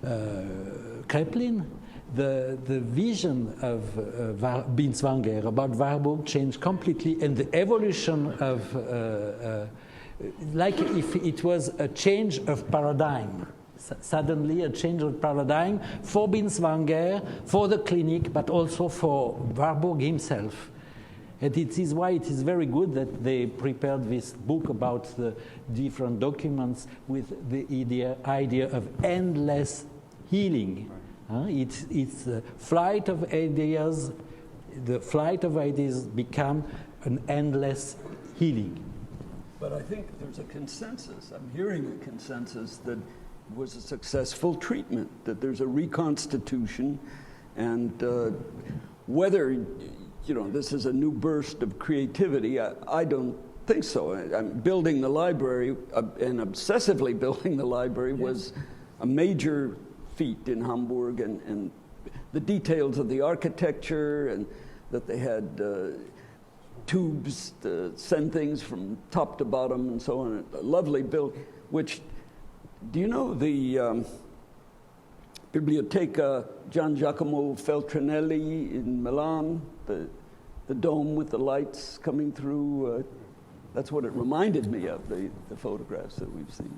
Speaker 3: Kraepelin, the vision of Binswanger about Warburg changed completely, and the evolution of like if it was a change of paradigm. suddenly a change of paradigm for Binswanger, for the clinic, but also for Warburg himself. And it is why it is very good that they prepared this book about the different documents with the idea of endless healing. It's a flight of ideas. The flight of ideas become an endless healing.
Speaker 2: But I think there's a consensus. I'm hearing a consensus that it was a successful treatment, that there's a reconstitution, and whether this is a new burst of creativity, I don't think so. I'm building the library, and obsessively building the library was a major feat in Hamburg, and the details of the architecture, and that they had tubes to send things from top to bottom and so on. A lovely build, which, do you know the Biblioteca Gian Giacomo Feltrinelli in Milan, the dome with the lights coming through? That's what it reminded me of, the photographs that we've seen.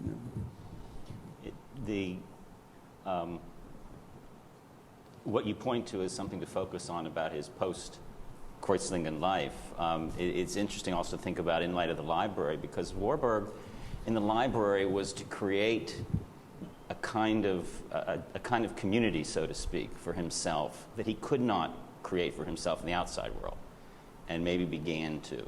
Speaker 4: What you point to is something to focus on about his post-Kreuzlingen life. It's interesting also to think about in light of the library, because Warburg in the library was to create a kind of community, so to speak, for himself that he could not create for himself in the outside world, and maybe began to,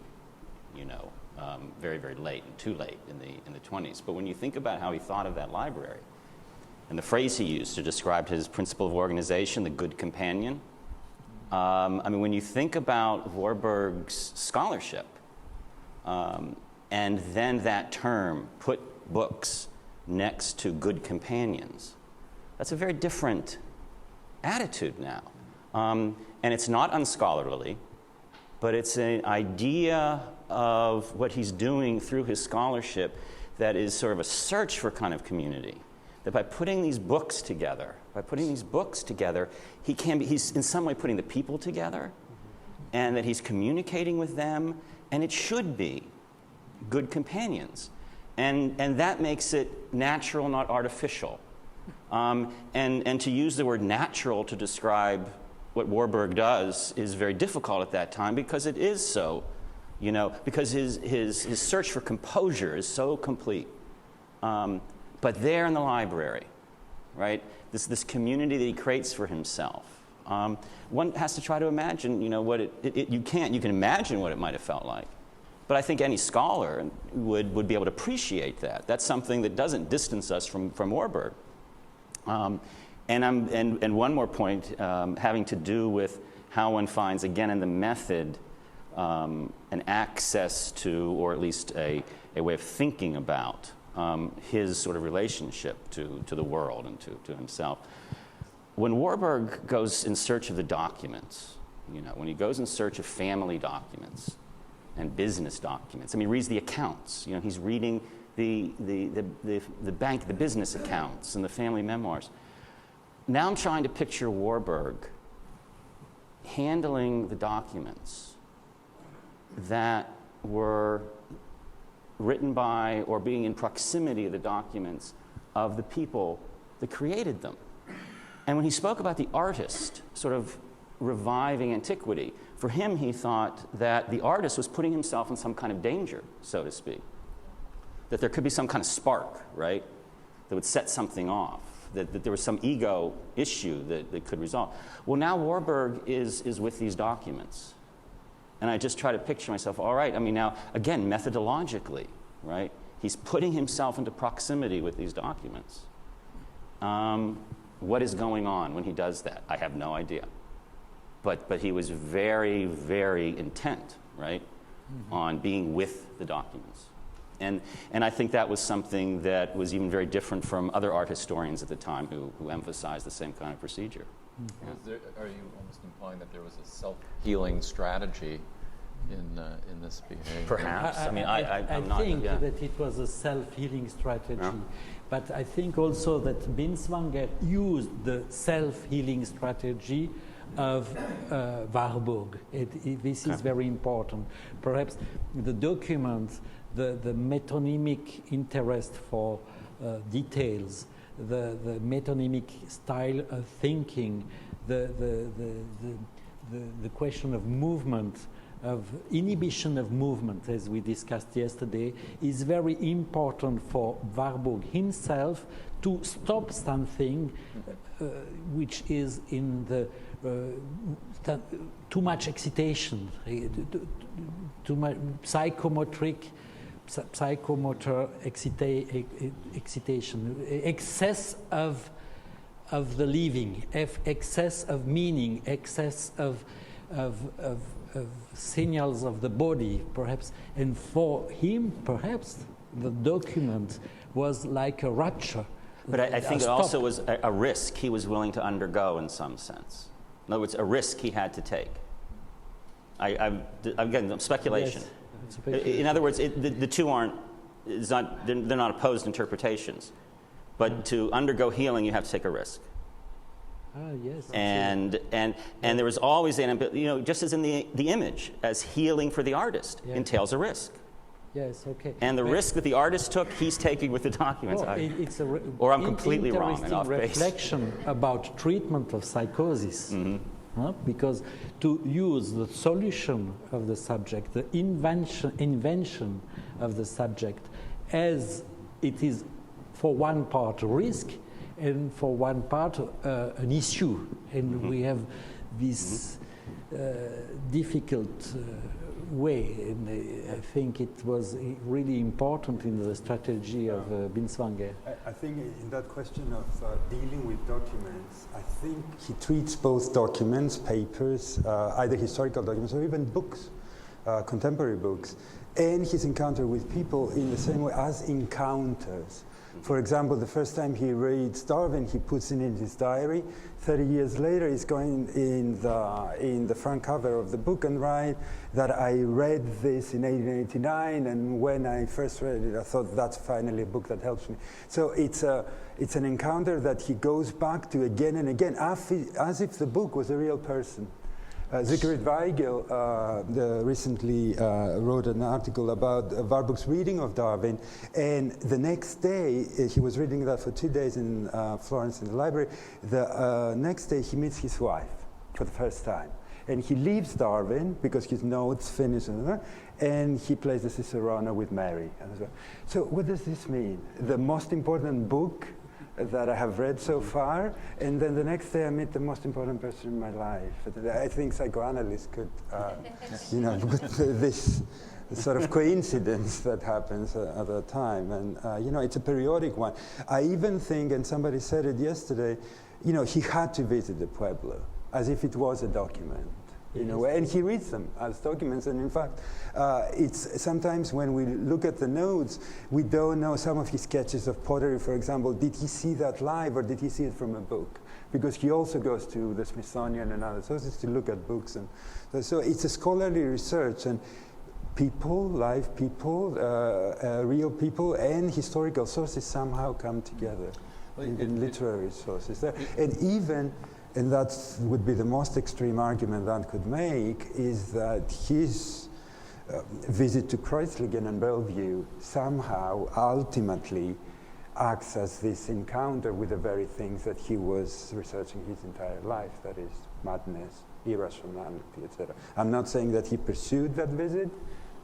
Speaker 4: very, very late and too late in the 20s. But when you think about how he thought of that library, and the phrase he used to describe his principle of organization, the good companion. When you think about Warburg's scholarship, and then that term, put books next to good companions, that's a very different attitude now. And it's not unscholarly, but it's an idea of what he's doing through his scholarship that is sort of a search for kind of community. That by putting these books together, he's in some way putting the people together, and that he's communicating with them, and it should be good companions. And that makes it natural, not artificial. And to use the word natural to describe what Warburg does is very difficult at that time, because it is so, because his search for composure is so complete. But there in the library, right, this community that he creates for himself, one has to try to imagine, what you can imagine what it might have felt like. But I think any scholar would be able to appreciate that. That's something that doesn't distance us from Warburg. And one more point having to do with how one finds, again, in the method, an access to, or at least a way of thinking about his sort of relationship to the world and to himself. When Warburg goes in search of the documents, when he goes in search of family documents and business documents, he reads the accounts. He's reading the bank, the business accounts and the family memoirs. Now I'm trying to picture Warburg handling the documents that were written by or being in proximity of the documents of the people that created them. And when he spoke about the artist sort of reviving antiquity, for him he thought that the artist was putting himself in some kind of danger, so to speak. That there could be some kind of spark, right, that would set something off, that there was some ego issue that could resolve. Well, now Warburg is with these documents. And I just try to picture myself, all right, now, again, methodologically, right? He's putting himself into proximity with these documents. What is going on when he does that? I have no idea. But he was very, very intent, right, on being with the documents. And I think that was something that was even very different from other art historians at the time who emphasized the same kind of procedure.
Speaker 1: Are you almost implying that there was a self-healing strategy in this behavior?
Speaker 4: Perhaps.
Speaker 3: I think that it was a self-healing strategy. Yeah. But I think also that Binswanger used the self-healing strategy of Warburg. This is very important. Perhaps the documents, the metonymic interest for details, the metonymic style of thinking, the question of movement, of inhibition of movement, as we discussed yesterday, is very important for Warburg himself to stop something which is in the too much excitation, too much psychomotor excitation, excess of the living, excess of meaning, excess of signals of the body, perhaps. And for him, perhaps, the document was like a rupture.
Speaker 4: But I think it also was a risk he was willing to undergo in some sense. In other words, a risk he had to take. Again, speculation.
Speaker 3: Yes,
Speaker 4: in other words, the two aren't, they're not opposed interpretations. But to undergo healing, you have to take a risk.
Speaker 3: Yes.
Speaker 4: And there was always just as in the image, as healing for the artist entails a risk.
Speaker 3: Yes, okay.
Speaker 4: And the risk that the artist took, he's taking with the documents. Or I'm completely wrong and off base.
Speaker 3: Reflection about treatment of psychosis. Because to use the solution of the subject, the invention of the subject, as it is for one part a risk and for one part an issue. And we have this difficult way, and I think it was really important in the strategy of Binswanger.
Speaker 5: I think in that question of dealing with documents, I think he treats both documents, papers, either historical documents or even books, contemporary books, and his encounter with people in the same way as encounters. For example, the first time he reads Darwin, he puts it in his diary. 30 years later, he's going in the front cover of the book and write that I read this in 1889, and when I first read it, I thought that's finally a book that helps me. So it's an encounter that he goes back to again and again, as if the book was a real person. Siegfried Weigel recently wrote an article about Warburg's reading of Darwin, and the next day, he was reading that for 2 days in Florence in the library. The next day he meets his wife for the first time. And he leaves Darwin because his notes finish, and he plays the Cicerone with Mary. So what does this mean? The most important book that I have read so far, and then the next day I meet the most important person in my life. I think psychoanalysts could, this sort of coincidence that happens at that time, and it's a periodic one. I even think, and somebody said it yesterday, he had to visit the Pueblo as if it was a document. In a way, and he reads them as documents. And in fact, it's sometimes when we look at the notes, we don't know some of his sketches of pottery, for example. Did he see that live, or did he see it from a book? Because he also goes to the Smithsonian and other sources to look at books, and so it's a scholarly research. And people, live people, real people, and historical sources somehow come together in literary sources. And that would be the most extreme argument one could make, is that his visit to Kreuzlingen and Bellevue somehow ultimately acts as this encounter with the very things that he was researching his entire life, that is madness, irrationality, etc. I'm not saying that he pursued that visit,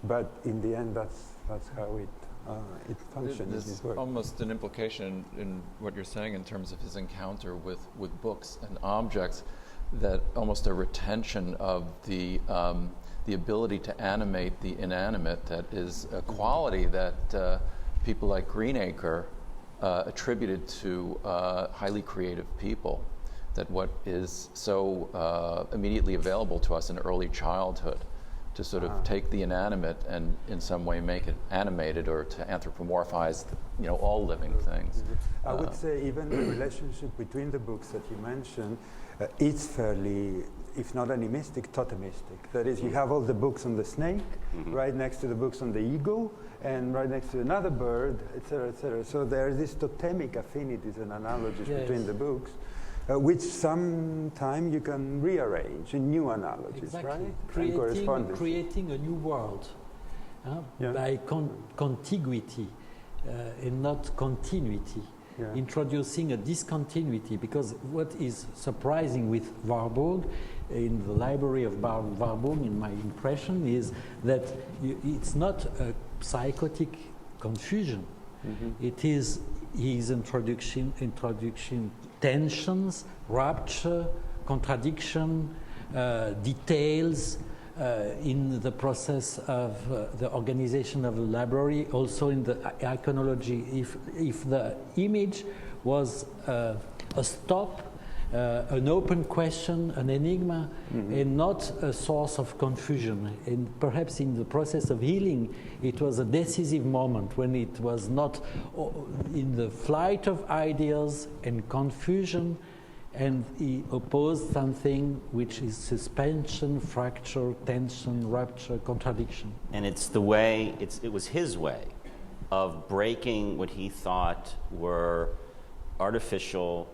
Speaker 5: but in the end that's how it functions.
Speaker 1: There's almost an implication in what you're saying in terms of his encounter with books and objects, that almost a retention of the ability to animate the inanimate, that is a quality that people like Greenacre attributed to highly creative people, that what is so immediately available to us in early childhood, to sort of take the inanimate and in some way make it animated, or to anthropomorphize, all living things.
Speaker 5: I would say even the relationship between the books that you mentioned, it's fairly, if not animistic, totemistic. That is, you have all the books on the snake, right next to the books on the eagle, and right next to another bird, etc., etc. So there are these totemic affinities and analogies between the books, which sometime you can rearrange in new analogies, right?
Speaker 3: Creating a new world by contiguity and not continuity. introducing a discontinuity, because what is surprising with Warburg, in the library of Warburg, in my impression, is that it's not a psychotic confusion. It is his introduction tensions, rupture, contradiction, details in the process of the organization of the library, also in the iconology. If the image was a stop, an open question, an enigma, and not a source of confusion. And perhaps in the process of healing, it was a decisive moment when it was not in the flight of ideas and confusion, and he opposed something which is suspension, fracture, tension, rupture, contradiction.
Speaker 4: And it's the way, it was his way of breaking what he thought were artificial,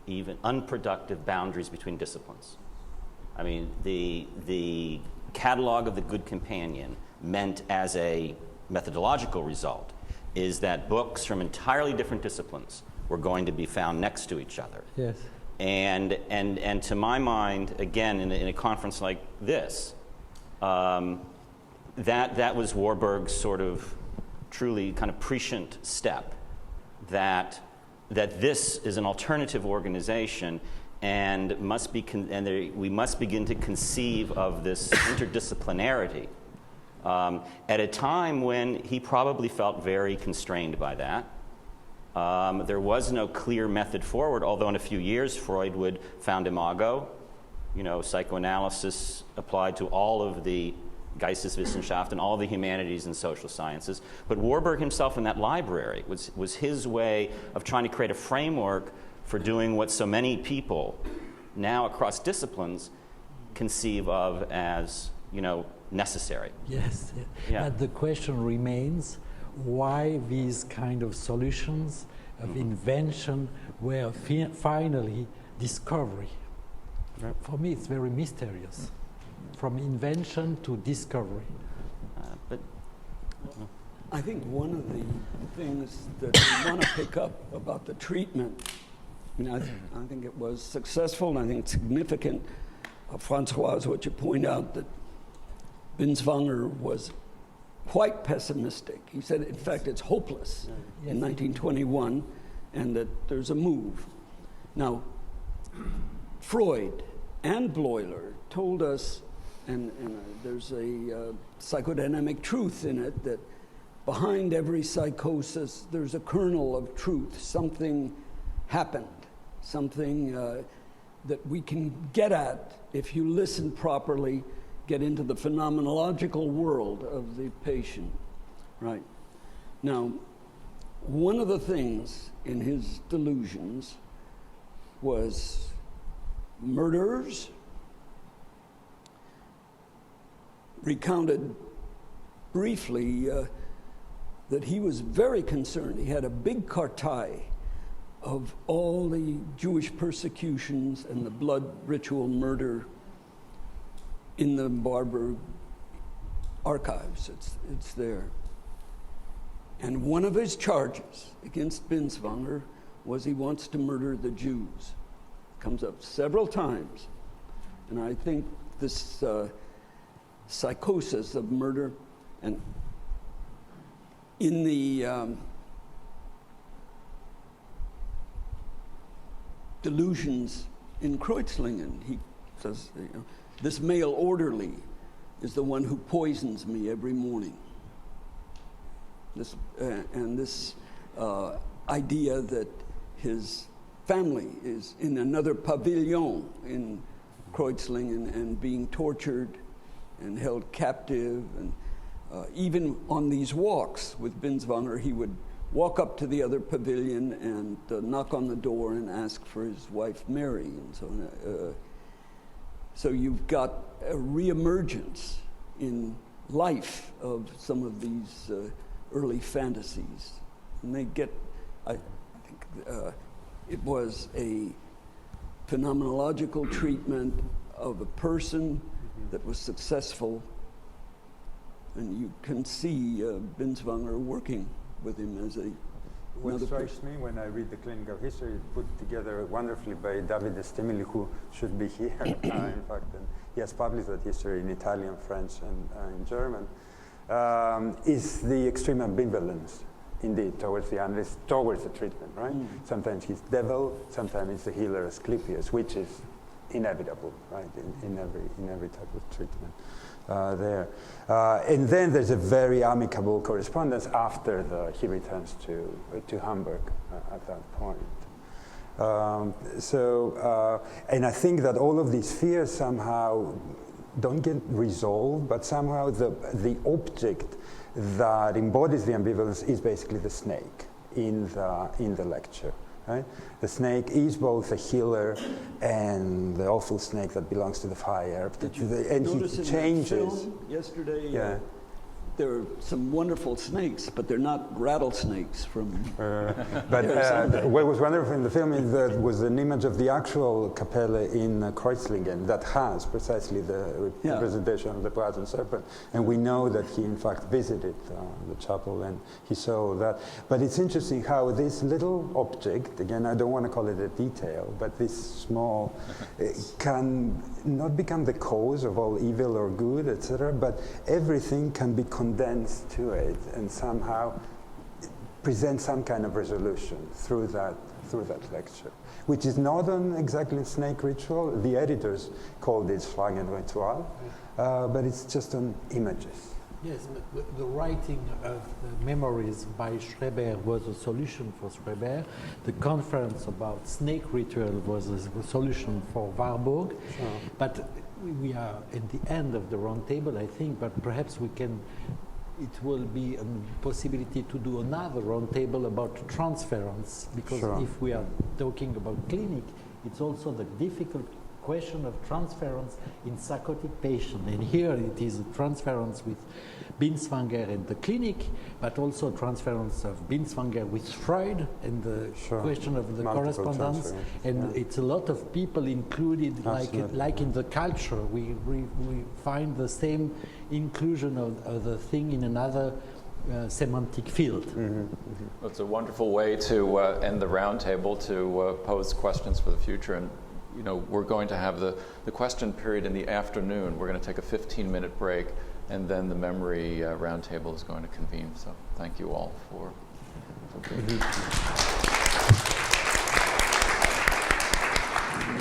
Speaker 4: even unproductive boundaries between disciplines. I mean, the catalog of the good companion meant, as a methodological result, is that books from entirely different disciplines were going to be found next to each other.
Speaker 3: Yes.
Speaker 4: And to my mind, again, in a conference like this, that was Warburg's sort of truly kind of prescient step, that this is an alternative organization and we must begin to conceive of this interdisciplinarity at a time when he probably felt very constrained by that. There was no clear method forward, although in a few years Freud would found imago, psychoanalysis applied to all of the Geisteswissenschaft and all the humanities and social sciences. But Warburg himself in that library was his way of trying to create a framework for doing what so many people now across disciplines conceive of as, necessary.
Speaker 3: Yes.
Speaker 4: Yeah.
Speaker 3: But the question remains, why these kind of solutions of invention were finally discovery?
Speaker 4: Right.
Speaker 3: For me, it's very mysterious. From invention to discovery.
Speaker 2: I think one of the things that we want to pick up about the treatment, I think it was successful, and I think it's significant, François, what you point out, that Binswanger was quite pessimistic. He said, in fact, it's hopeless in 1921, and that there's a move. Now, Freud and Bleuler told us, and there's a psychodynamic truth in it, that behind every psychosis, there's a kernel of truth. Something happened, something that we can get at if you listen properly, get into the phenomenological world of the patient, right? Now, one of the things in his delusions was murderers, recounted briefly that he was very concerned. He had a big cartay of all the Jewish persecutions and the blood ritual murder in the Warburg archives. It's there. And one of his charges against Binswanger was he wants to murder the Jews. Comes up several times. And I think this psychosis of murder, and in the delusions in Kreuzlingen, he says, this male orderly is the one who poisons me every morning. This idea that his family is in another pavilion in Kreuzlingen and being tortured and held captive, and even on these walks with Binswanger, he would walk up to the other pavilion and knock on the door and ask for his wife Mary, and so on. So you've got a reemergence in life of some of these early fantasies, and they get. I think it was a phenomenological treatment of a person that was successful, and you can see Binswanger working with him as a
Speaker 5: what strikes me when I read the clinical history, put together wonderfully by Davide Stimili, who should be here, in fact, and he has published that history in Italian, French, and in German, is the extreme ambivalence, indeed, towards the analyst, towards the treatment, right? Sometimes he's devil, sometimes he's the healer Asclepius, which is inevitable, right, in every type of treatment there. And then there's a very amicable correspondence after he returns to Hamburg at that point. And I think that all of these fears somehow don't get resolved, but somehow the object that embodies the ambivalence is basically the snake in the lecture. Right? The snake is both a healer and the awful snake that belongs to the fire. And he changes.
Speaker 2: In that film yesterday,
Speaker 5: yeah.
Speaker 2: There are some wonderful snakes, but they're not rattlesnakes from.
Speaker 5: But what was wonderful in the film is that was an image of the actual Kapelle in Kreuzlingen that has precisely the representation of the brazen serpent, and we know that he in fact visited the chapel and he saw that. But it's interesting how this little object, again, I don't want to call it a detail, but this small can not become the cause of all evil or good, etc. But everything can be condensed to it and somehow present some kind of resolution through that lecture, which is not an exactly snake ritual. The editors called it Schlangenritual, but it's just on images.
Speaker 3: Yes, but the writing of the memories by Schreber was a solution for Schreber. The conference about snake ritual was a solution for Warburg.
Speaker 5: Sure.
Speaker 3: But we are at the end of the roundtable, I think, but perhaps it will be a possibility to do another roundtable about transference, because if we are talking about clinic, it's also the difficult question of transference in psychotic patient. And here it is a transference with Binswanger and the clinic, but also transference of Binswanger with Freud and the question of the
Speaker 5: multiple
Speaker 3: correspondence. And it's a lot of people included, like in the culture. We find the same inclusion of the thing in another semantic field.
Speaker 1: Well, it's a wonderful way to end the roundtable, to pose questions for the future. And we're going to have the question period in the afternoon. We're going to take a 15-minute break, and then the memory roundtable is going to convene. So thank you all for being here.